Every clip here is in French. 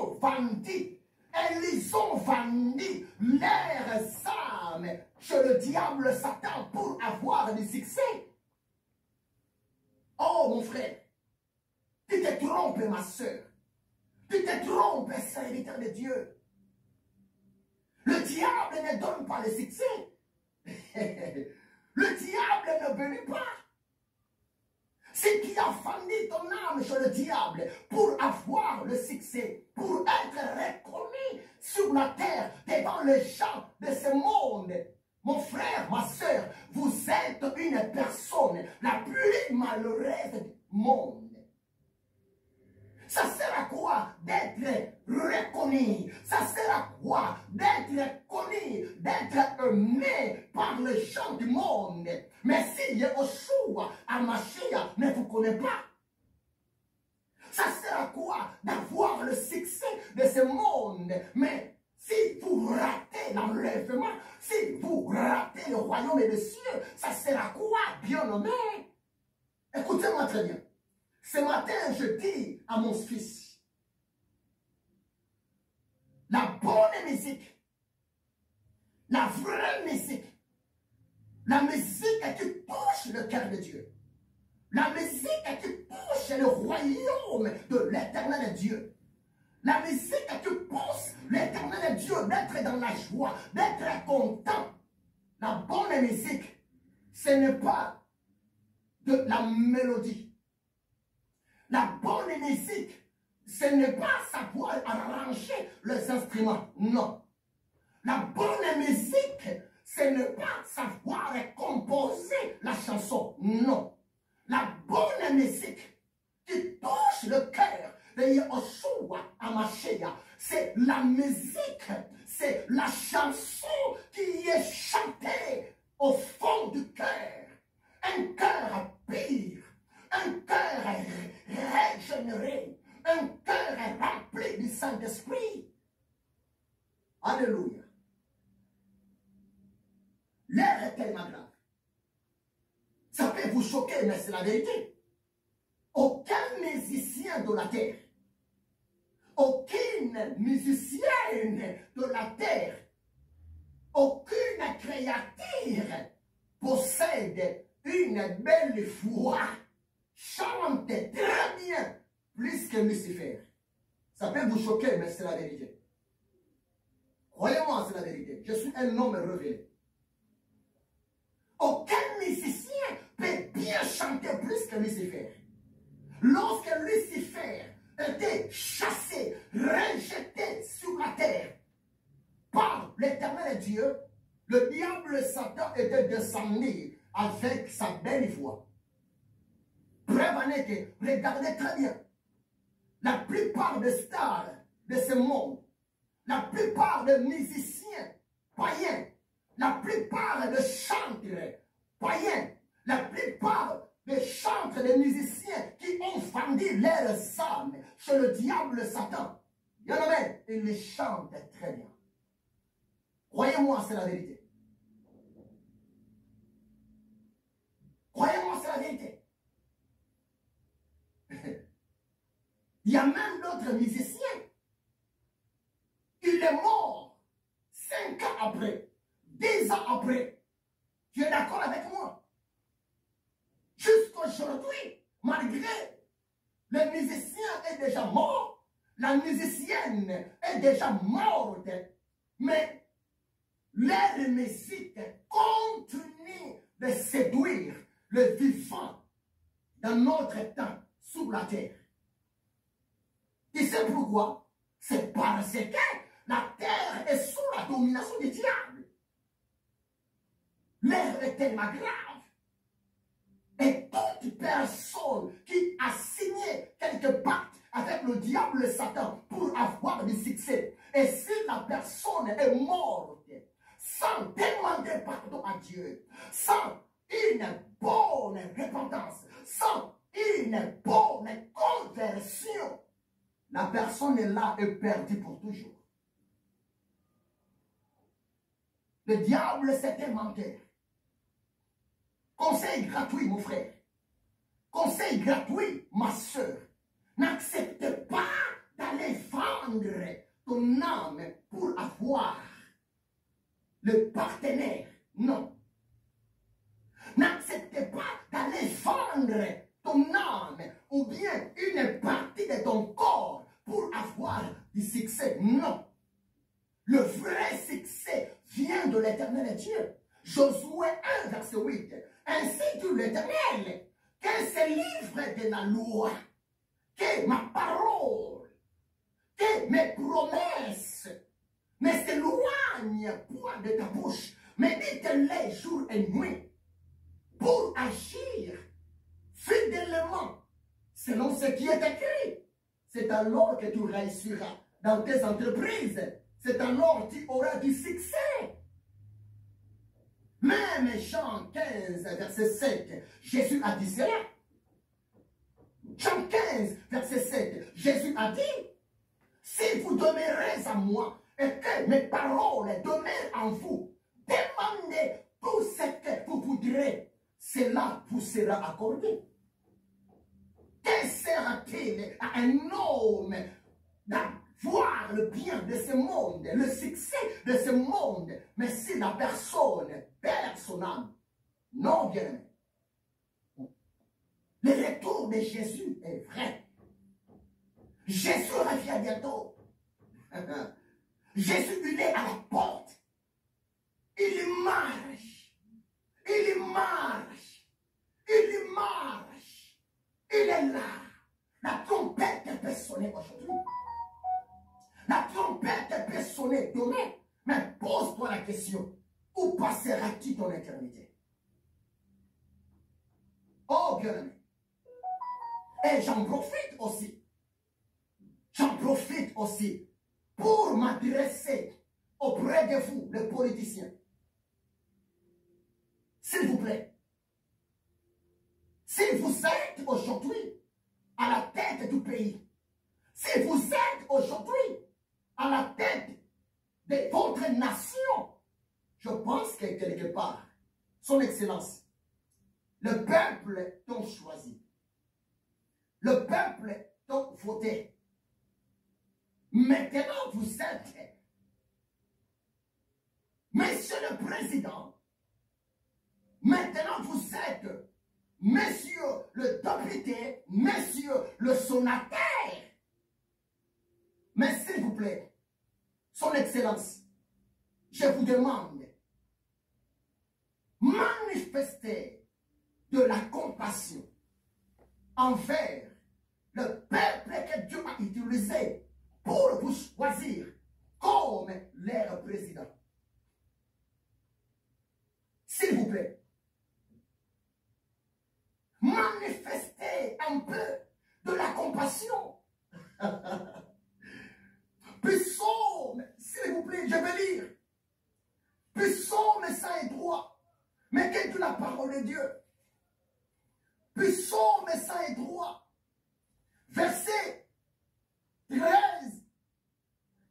ont vendu. Et ils ont vendu leurs âmes chez le diable Satan pour avoir du succès. Oh mon frère, tu te trompes ma soeur. Tu te trompes, serviteur de Dieu. Le diable ne donne pas le succès. Le diable ne bénit pas. Si tu as vendu ton âme chez le diable pour avoir le succès, pour être reconnu sur la terre devant les gens de ce monde, mon frère, ma soeur, vous êtes une personne la plus malheureuse du monde. Ça sert à quoi d'être reconnu? Ça sert à quoi d'être connu, d'être aimé par les gens du monde? Mais si Yehoshua, Amashia, ne vous connaît pas, ça sert à quoi d'avoir le succès de ce monde? Mais si vous ratez l'enlèvement, si vous ratez le royaume des cieux, ça sert à quoi, bien-aimé? Écoutez-moi très bien. Ce matin, je dis à mon fils, la bonne musique, la vraie musique, la musique qui touche le cœur de Dieu, la musique qui touche le royaume de l'éternel Dieu, la musique qui pousse l'éternel Dieu d'être dans la joie, d'être content. La bonne musique, ce n'est pas de la mélodie. La bonne musique, ce n'est pas savoir arranger les instruments, non. La bonne musique, ce n'est pas savoir composer la chanson, non. La bonne musique qui touche le cœur de Yehoshua Amashia, c'est la musique, c'est la chanson qui est chantée au fond du cœur. Un cœur pur. Un cœur régénéré, un cœur rempli du Saint-Esprit. Alléluia. L'air est tellement grave. Ça peut vous choquer, mais c'est la vérité. Aucun musicien de la terre, aucune musicienne de la terre, aucune créature possède une belle voix. Chante très bien, plus que Lucifer. Ça peut vous choquer, mais c'est la vérité. Croyez-moi, c'est la vérité. Je suis un homme révélé. Aucun musicien peut bien chanter plus que Lucifer. Lorsque Lucifer était chassé, rejeté sur la terre par l'éternel Dieu, le diable Satan était descendu avec sa belle voix. Preuve en est que, regardez très bien, la plupart des stars de ce monde, la plupart des musiciens païens, la plupart des chantres païens, la plupart des chantres des musiciens qui ont vendu leurs âmes chez le diable Satan, il y en a même, ils les chantent très bien. Croyez-moi, c'est la vérité. Croyez-moi, c'est la vérité. Il y a même d'autres musiciens. Il est mort 5 ans après, 10 ans après. Tu es d'accord avec moi? Jusqu'aujourd'hui, malgré le musicien est déjà mort, la musicienne est déjà morte, mais leur musique continue de séduire le vivant dans notre temps sous la terre. Tu sais pourquoi? C'est parce que la terre est sous la domination du diable. L'air est tellement grave. Et toute personne qui a signé quelque part avec le diable Satan pour avoir du succès, et si la personne est morte sans demander pardon à Dieu, sans une bonne repentance, sans une bonne conversion, la personne est là et perdue pour toujours. Le diable, c'est un menteur. Conseil gratuit, mon frère. Conseil gratuit, ma soeur. N'accepte pas d'aller vendre ton âme pour avoir le partenaire. Non. N'acceptez pas d'aller vendre ton âme ou bien une partie de ton corps pour avoir du succès. Non. Le vrai succès vient de l'Éternel Dieu. Josué 1, verset 8. Ainsi dit l'Éternel, que ce livre de la loi, que ma parole, que mes promesses ne s'éloignent point de ta bouche, mais dites-les jour et nuit, pour agir fidèlement selon ce qui est écrit. C'est alors que tu réussiras dans tes entreprises. C'est alors que tu auras du succès. Même Jean 15, verset 7, Jésus a dit cela. Jean 15, verset 7, Jésus a dit, si vous demeurez en moi et que mes paroles demeurent en vous, demandez tout ce que vous voudrez, cela vous sera accordé. Que sera-t-il à un homme d'avoir le bien de ce monde, le succès de ce monde, mais si la personne perd son âme? Non, bien. Le retour de Jésus est vrai. Jésus revient bientôt. Jésus, il est à la porte. Il marche. Il marche. Il marche. Il est là. La trompette peut sonner aujourd'hui. La trompette peut sonner demain. Mais pose-toi la question. Où passeras-tu ton éternité? Oh, bien-aimé. Et j'en profite aussi. J'en profite aussi pour m'adresser auprès de vous, les politiciens. S'il vous plaît, si vous êtes aujourd'hui à la tête du pays, si vous êtes aujourd'hui à la tête de votre nation, je pense que quelque part, son Excellence, le peuple t'a choisi. Le peuple t'a voté. Maintenant, vous êtes, Monsieur le Président, maintenant vous êtes, Monsieur le député, Monsieur le sénateur. Mais s'il vous plaît, Son Excellence, je vous demande, manifestez de la compassion envers le peuple que Dieu a utilisé pour vous choisir comme leur président. S'il vous plaît, manifestez un peu de la compassion. Psaume, s'il vous plaît, je vais lire. Psaume 103. Mais qu'est-ce que la parole de Dieu? Psaume 103. Verset 13.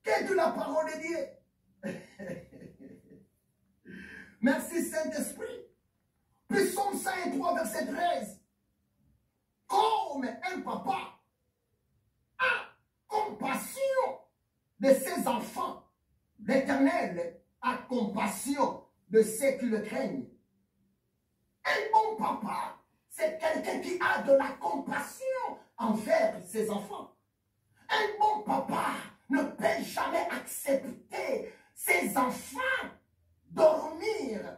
Qu'est-ce que la parole de Dieu? Merci Saint-Esprit. Psaume 103, verset 13. Comme un papa a compassion de ses enfants, l'Éternel a compassion de ceux qui le craignent. Un bon papa, c'est quelqu'un qui a de la compassion envers ses enfants. Un bon papa ne peut jamais accepter ses enfants dormir,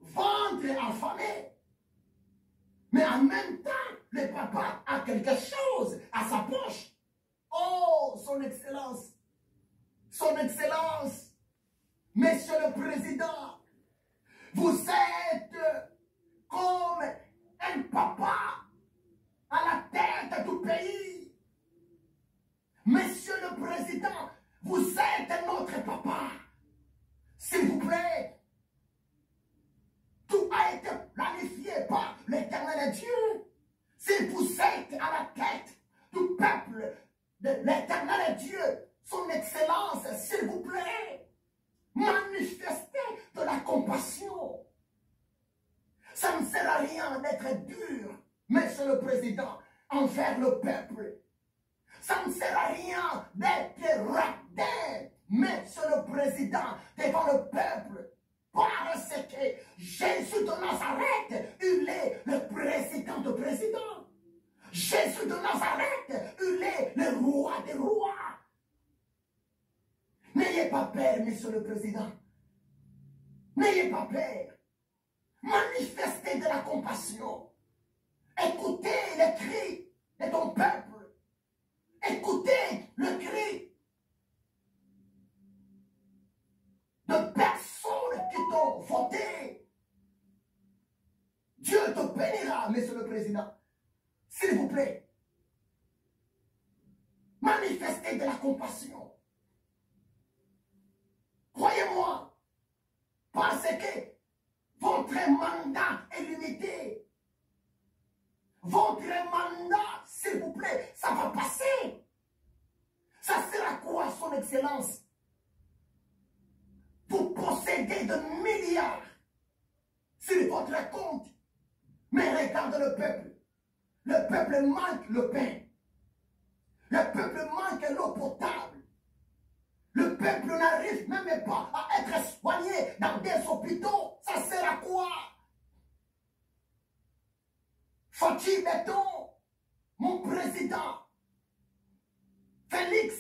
ventre affamé. Mais en même temps, le papa a quelque chose à sa poche. Oh, son Excellence, Son Excellence, Monsieur le Président, vous êtes comme un papa à la tête du pays. Monsieur le Président, vous êtes notre papa. S'il vous plaît, tout a été planifié par l'Éternel Dieu. Si vous êtes à la tête du peuple de l'Éternel Dieu, Son Excellence, s'il vous plaît, manifestez de la compassion. Ça ne sert à rien d'être dur, Monsieur le Président, envers le peuple. Ça ne sert à rien d'être radin, mais sur le président, devant le peuple. Parce que Jésus de Nazareth, il est le président de présidents. Jésus de Nazareth, il est le roi des rois. N'ayez pas peur, monsieur le président. N'ayez pas peur. Manifestez de la compassion. Écoutez les cris de ton peuple. Écoutez le cri de personnes qui t'ont voté. Dieu te bénira, monsieur le président. S'il vous plaît. Manifestez de la compassion. Croyez-moi, parce que votre mandat est limité. Votre mandat, s'il vous plaît, ça va passer. Ça sera quoi, son excellence? Vous possédez de milliards sur votre compte. Mais regarde le peuple. Le peuple manque le pain. Le peuple manque l'eau potable. Le peuple n'arrive même pas à être soigné dans des hôpitaux. Ça sert à quoi? Fatih Béton, mon président, Félix,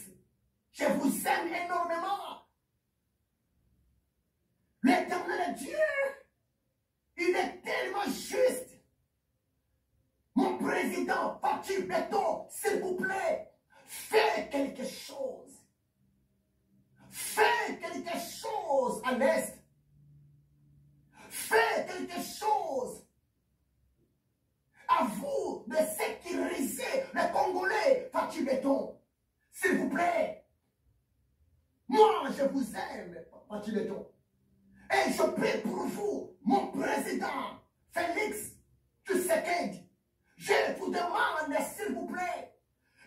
je vous aime énormément. L'Éternel Dieu, il est tellement juste. Mon président, Fatih Béton, s'il vous plaît, fais quelque chose. Fais quelque chose à l'Est. Fais quelque chose. À vous de sécuriser les Congolais, Fatih Béton. S'il vous plaît. Moi, je vous aime, Fatih Béton. Et je prie pour vous, mon président, Félix Tshisekedi. Je vous demande, s'il vous plaît,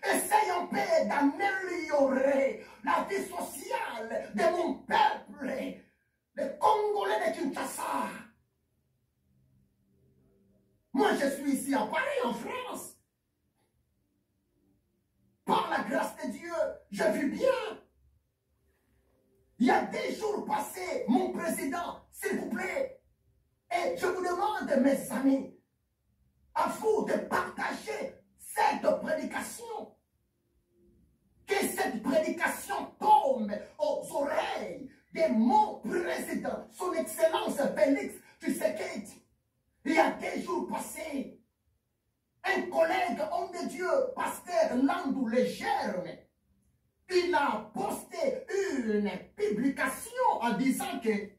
essayons d'améliorer la vie sociale de mon peuple, les Congolais de Kinshasa. Moi, je suis ici à Paris, en France. Par la grâce de Dieu, je vis bien. Il y a des jours passés, mon président, s'il vous plaît, et je vous demande, mes amis, à vous de partager cette prédication. Que cette prédication tombe aux oreilles de mon président, son excellence Félix Tshisekedi. Il y a des jours passés, un collègue, homme de Dieu, pasteur Landou Legerme, il a posté une publication en disant que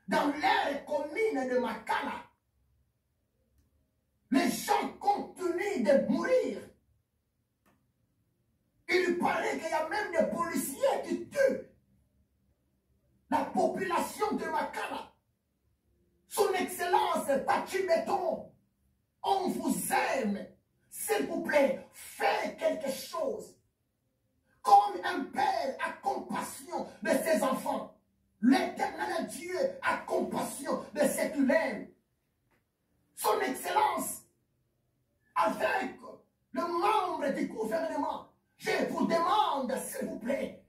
dans l'aire commune de Makala, les gens continuent de mourir. Il paraît qu'il y a même des policiers qui tuent la population de Makala. Son excellence Fatih Béton, on vous aime. S'il vous plaît, faites quelque chose. Comme un père a compassion de ses enfants, l'Éternel Dieu a compassion de ce qu'il aime. Son excellence, avec le membre du gouvernement, je vous demande, s'il vous plaît,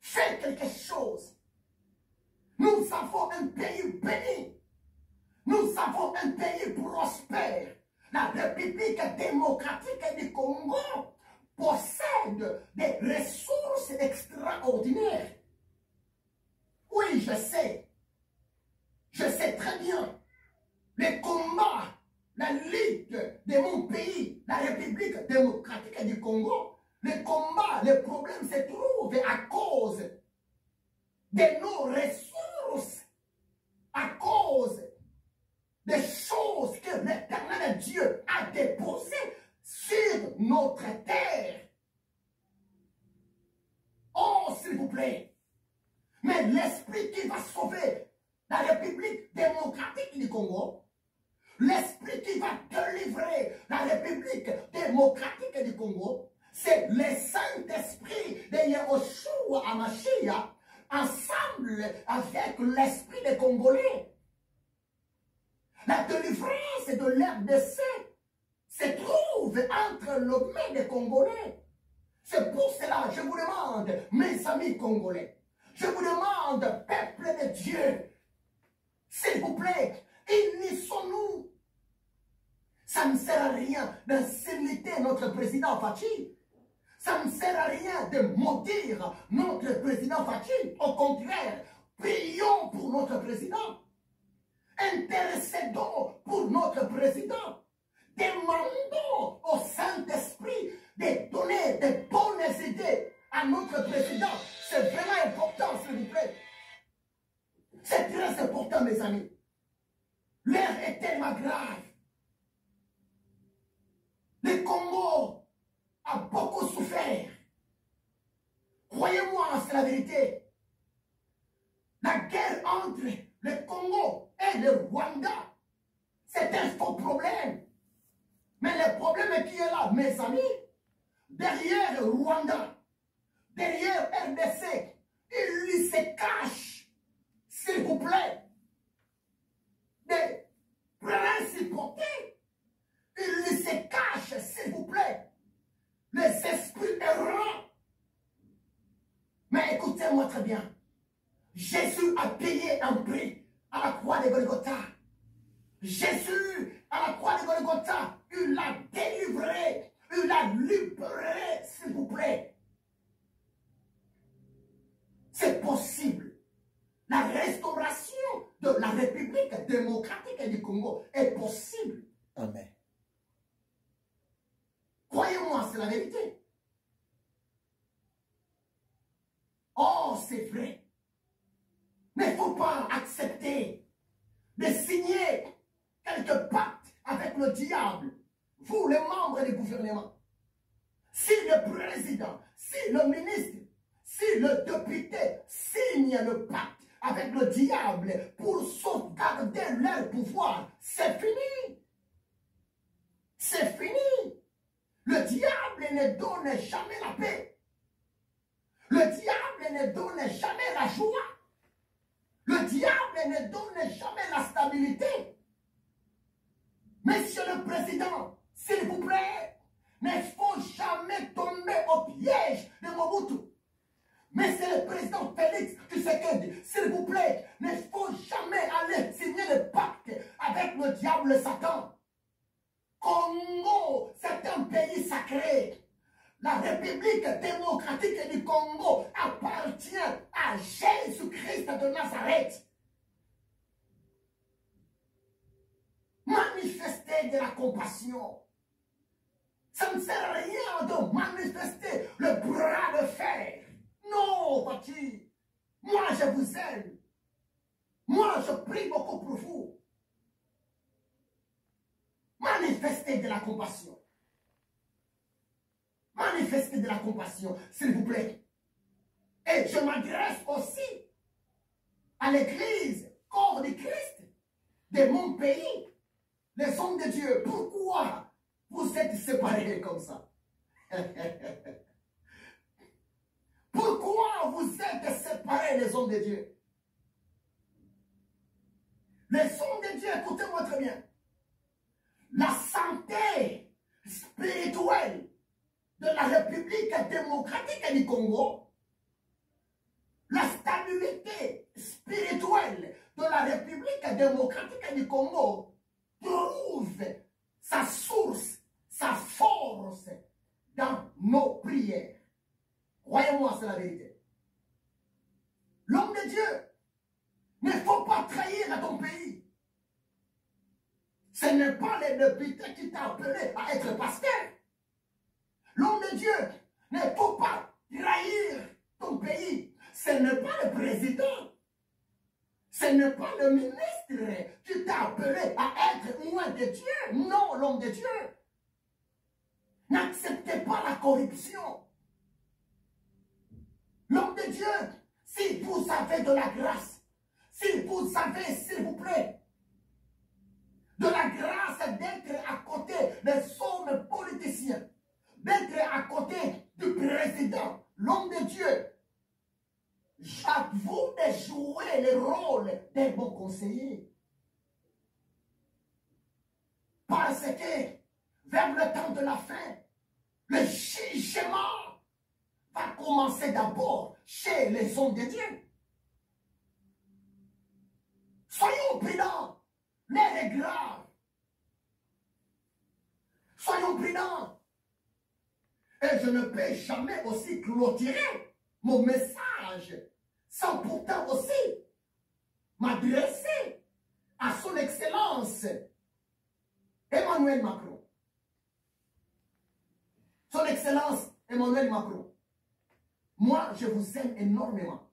faites quelque chose. Nous avons un pays béni. Nous avons un pays prospère. La République démocratique du Congo possède des ressources extraordinaires. Oui, je sais. Je sais très bien. Les combats, la lutte de mon pays, la République démocratique du Congo, les combats, les problèmes se trouvent à cause de nos ressources, à cause des choses que l'Éternel Dieu a déposées sur notre terre. Oh, s'il vous plaît. Mais l'esprit qui va sauver la République démocratique du Congo, l'esprit qui va délivrer la République démocratique du Congo, c'est le Saint-Esprit de Yahushua HaMashiach ensemble avec l'esprit des Congolais. La délivrance de l'RDC se trouve entre les mains des Congolais. C'est pour cela que je vous demande, mes amis congolais, je vous demande, peuple de Dieu, s'il vous plaît, unissons-nous. Ça ne sert à rien d'insulter notre président Fachi. Ça ne sert à rien de maudire notre président Fachi. Au contraire, prions pour notre président. Intercédons pour notre président. Demandons au Saint-Esprit de donner de bonnes idées à notre président. C'est vraiment important, s'il vous plaît. C'est très important, mes amis. L'heure est tellement grave. Le Congo a beaucoup souffert. Croyez-moi, c'est la vérité. La guerre entre le Congo et le Rwanda, c'est un faux problème. Mais le problème qui est là, mes amis, derrière le Rwanda, derrière RDC, il se cache, s'il vous plaît, des principautés. Il se cache, s'il vous plaît, les esprits errants. Mais écoutez-moi très bien. Jésus a payé un prix à la croix de Golgotha. Jésus, à la croix de Golgotha, il l'a délivré, il l'a libéré, s'il vous plaît. C'est possible. La restauration de la République démocratique du Congo est possible. Amen. Croyez-moi, c'est la vérité. Oh, c'est vrai. Mais il ne faut pas accepter de signer quelques pactes avec le diable. Vous, les membres du gouvernement. Si le président, si le ministre, si le député signe le pacte avec le diable pour sauvegarder leur pouvoir, c'est fini. C'est fini. Le diable ne donne jamais la paix. Le diable ne donne jamais la joie. Le diable ne donne jamais la stabilité. Monsieur le Président, s'il vous plaît, ne faut jamais tomber au piège de Mobutu. Monsieur le Président Félix Tshisekedi, s'il vous plaît, ne faut jamais aller signer le pacte avec le diable Satan. Congo, c'est un pays sacré. La République démocratique du Congo appartient à Jésus-Christ de Nazareth. Manifester de la compassion. Ça ne sert à rien de manifester le bras de fer. Non, Bati. Moi, je vous aime. Moi, je prie beaucoup pour vous. Manifestez de la compassion. Manifestez de la compassion, s'il vous plaît. Et je m'adresse aussi à l'église, corps de Christ, de mon pays, les hommes de Dieu. Pourquoi vous êtes séparés comme ça? Pourquoi vous êtes séparés, les hommes de Dieu? Les hommes de Dieu, écoutez-moi très bien. La santé spirituelle de la République démocratique du Congo, la stabilité spirituelle de la République démocratique du Congo trouve sa source, sa force dans nos prières. Croyez-moi, c'est la vérité. L'homme de Dieu, ne faut pas trahir ton pays. Ce n'est pas le député qui t'a appelé à être pasteur. L'homme de Dieu, ne faut pas trahir ton pays. Ce n'est pas le président. Ce n'est pas le ministre qui t'a appelé à être loin de Dieu. Non, l'homme de Dieu. N'acceptez pas la corruption. L'homme de Dieu, si vous avez de la grâce, si vous avez, s'il vous plaît, de la grâce d'être à côté des hommes politiciens, d'être à côté du président, l'homme de Dieu, à vous de jouer le rôle d'un bon conseiller. Parce que vers le temps de la fin, le jugement va commencer d'abord chez les hommes de Dieu. Soyons prudents. L'heure est grave. Soyons prudents. Et je ne peux jamais aussi clôturer mon message sans pourtant aussi m'adresser à son Excellence Emmanuel Macron. Son Excellence Emmanuel Macron. Moi, je vous aime énormément.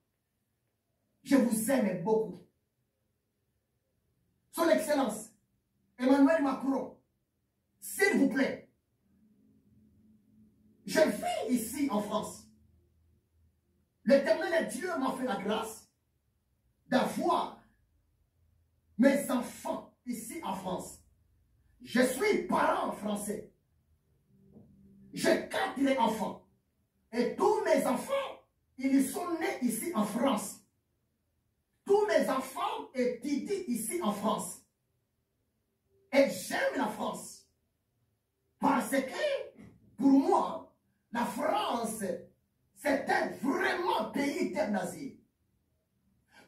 Je vous aime beaucoup. Son Excellence Emmanuel Macron, s'il vous plaît, je vis ici en France. L'Éternel Dieu m'a fait la grâce d'avoir mes enfants ici en France. Je suis parent français. J'ai 4 enfants. Et tous mes enfants, ils sont nés ici en France. Tous mes enfants étudient ici en France. Et j'aime la France. Parce que, pour moi, la France, c'était vraiment pays terre d'asile.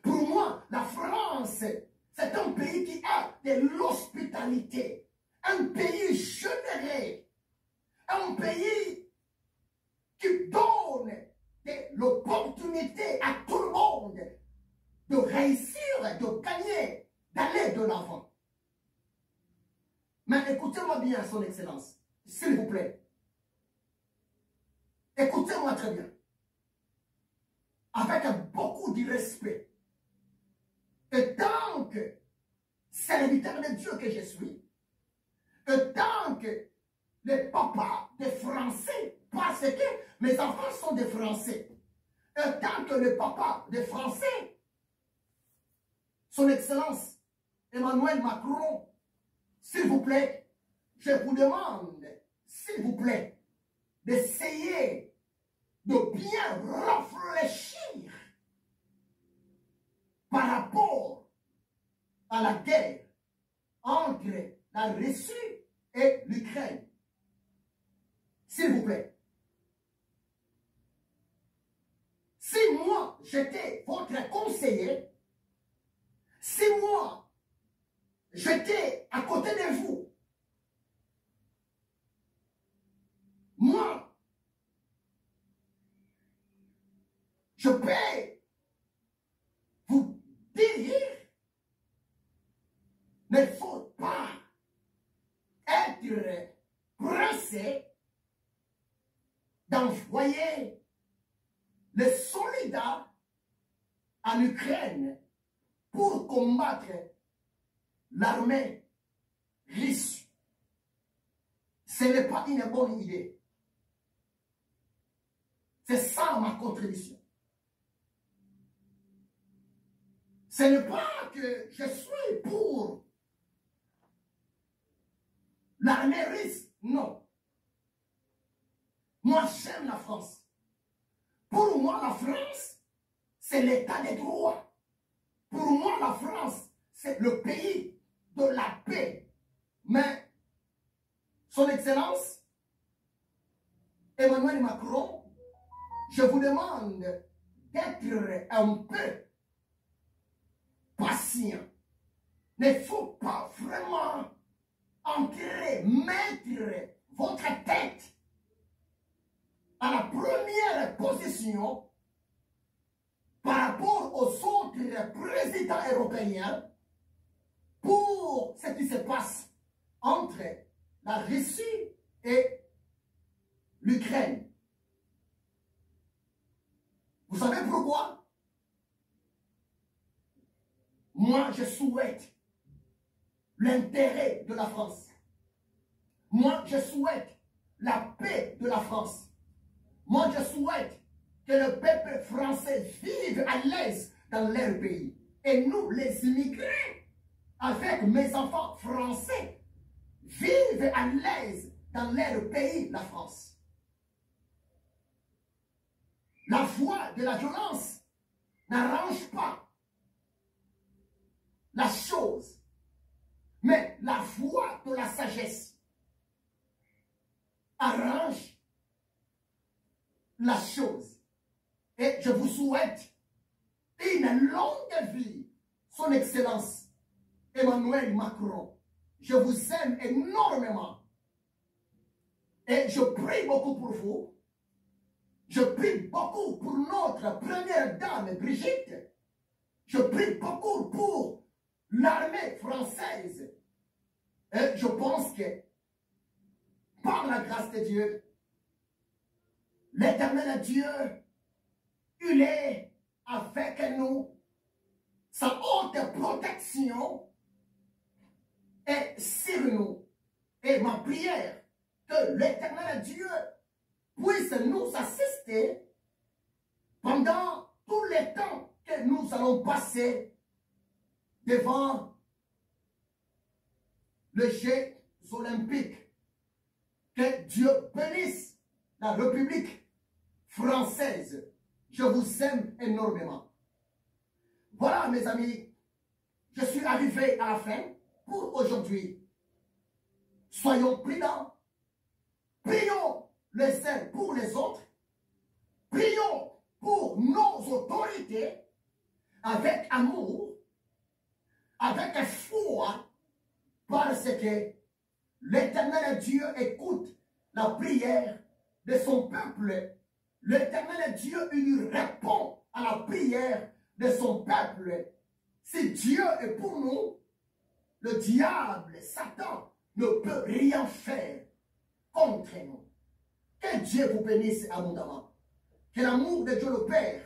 Pour moi, la France, c'est un pays qui a de l'hospitalité. Un pays généreux. Un pays qui donne de l'opportunité à tout le monde de réussir, de gagner, d'aller de l'avant. Mais écoutez-moi bien, Son Excellence, s'il vous plaît. Écoutez-moi très bien. Avec beaucoup de respect. Et tant que serviteur de Dieu que je suis, et tant que les papas des Français, parce que mes enfants sont des Français, et tant que le papa des Français, Son Excellence Emmanuel Macron, s'il vous plaît, je vous demande, s'il vous plaît, d'essayer de bien réfléchir par rapport à la guerre entre la Russie et l'Ukraine. S'il vous plaît. Si moi, j'étais votre conseiller, si moi, j'étais à côté de vous, moi, je peux vous dire, il ne faut pas être pressé d'envoyer les soldats en Ukraine pour combattre l'armée russe. Ce n'est pas une bonne idée. C'est ça ma contribution. Ce n'est pas que je suis pour l'armée russe, non. Moi, j'aime la France. Pour moi, la France, c'est l'état des droits. Pour moi, la France, c'est le pays de la paix. Mais, Son Excellence, Emmanuel Macron, je vous demande d'être un peu patient. Il ne faut pas vraiment entrer, mettre votre tête à la première position par rapport aux autres présidents européens pour ce qui se passe entre la Russie et l'Ukraine. Vous savez pourquoi? Moi, je souhaite l'intérêt de la France. Moi, je souhaite la paix de la France. Moi, je souhaite que le peuple français vive à l'aise dans leur pays. Et nous, les immigrés, avec mes enfants français, vivent à l'aise dans leur pays, la France. La voie de la violence n'arrange pas la chose, mais la voie de la sagesse arrange la chose. Et je vous souhaite une longue vie, son Excellence Emmanuel Macron. Je vous aime énormément. Et je prie beaucoup pour vous. Je prie beaucoup pour notre première dame, Brigitte. Je prie beaucoup pour l'armée française. Et je pense que, par la grâce de Dieu, l'Éternel Dieu, il est avec nous. Sa haute protection est sur nous. Et ma prière, que l'Éternel Dieu puisse nous assister pendant tout le temps que nous allons passer devant les Jeux olympiques. Que Dieu bénisse la République française. Je vous aime énormément. Voilà, mes amis, je suis arrivé à la fin pour aujourd'hui. Soyons prudents. Prions les uns pour les autres. Prions pour nos autorités avec amour, avec foi, parce que l'Éternel Dieu écoute la prière de son peuple. L'Éternel Dieu, il lui répond à la prière de son peuple. Si Dieu est pour nous, le diable, Satan, ne peut rien faire contre nous. Que Dieu vous bénisse abondamment. Que l'amour de Dieu le Père,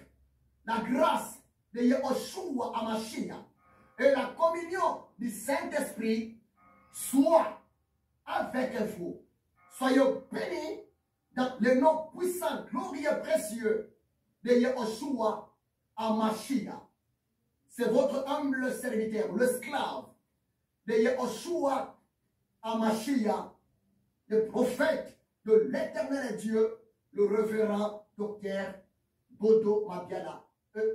la grâce de Yahushua Hamashiach et la communion du Saint-Esprit soient avec vous. Soyez bénis dans le nom puissant, glorieux, précieux de Yahushua Hamashiach. C'est votre humble serviteur, l'esclave de Yahushua Hamashiach, le prophète de l'Éternel Dieu, le révérend docteur Bodo Mabiala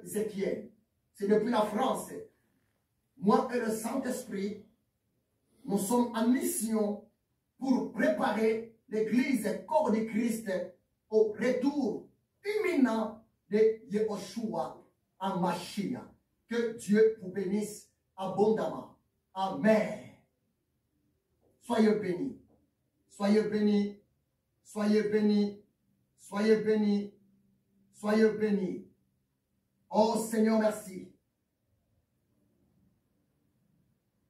Ézéchiel. C'est depuis la France. Moi et le Saint-Esprit, nous sommes en mission pour préparer l'Église corps de Christ au retour imminent de Yahushua Hamashiach. Que Dieu vous bénisse abondamment. Amen. Soyez bénis. Soyez bénis. Soyez bénis. Soyez bénis. Soyez bénis. Oh Seigneur, merci.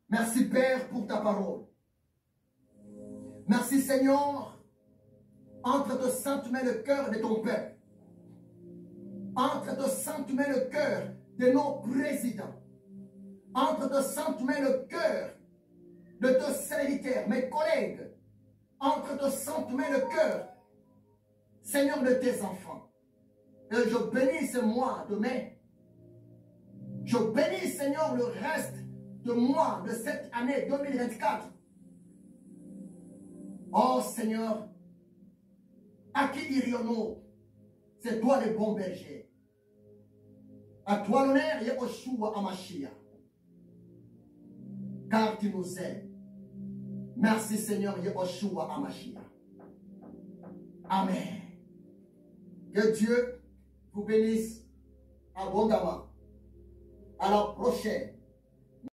Merci Père pour ta parole. Merci Seigneur. Entre tes saintes mains le cœur de ton peuple. Entre tes saintes mains le cœur de nos présidents. Entre tes saintes mains le cœur de tes serviteurs, mes collègues. Entre tes saintes mains le cœur, Seigneur, de tes enfants. Et je bénis ce mois demain. Je bénis, Seigneur, le reste de mois de cette année 2024. Oh Seigneur, à qui irions-nous? C'est toi le bon berger. À toi l'honneur, Yahushua Hamashiach. Car tu nous aimes. Merci Seigneur, Yahushua Hamashiach. Amen. Que Dieu vous bénisse abondamment. À la prochaine.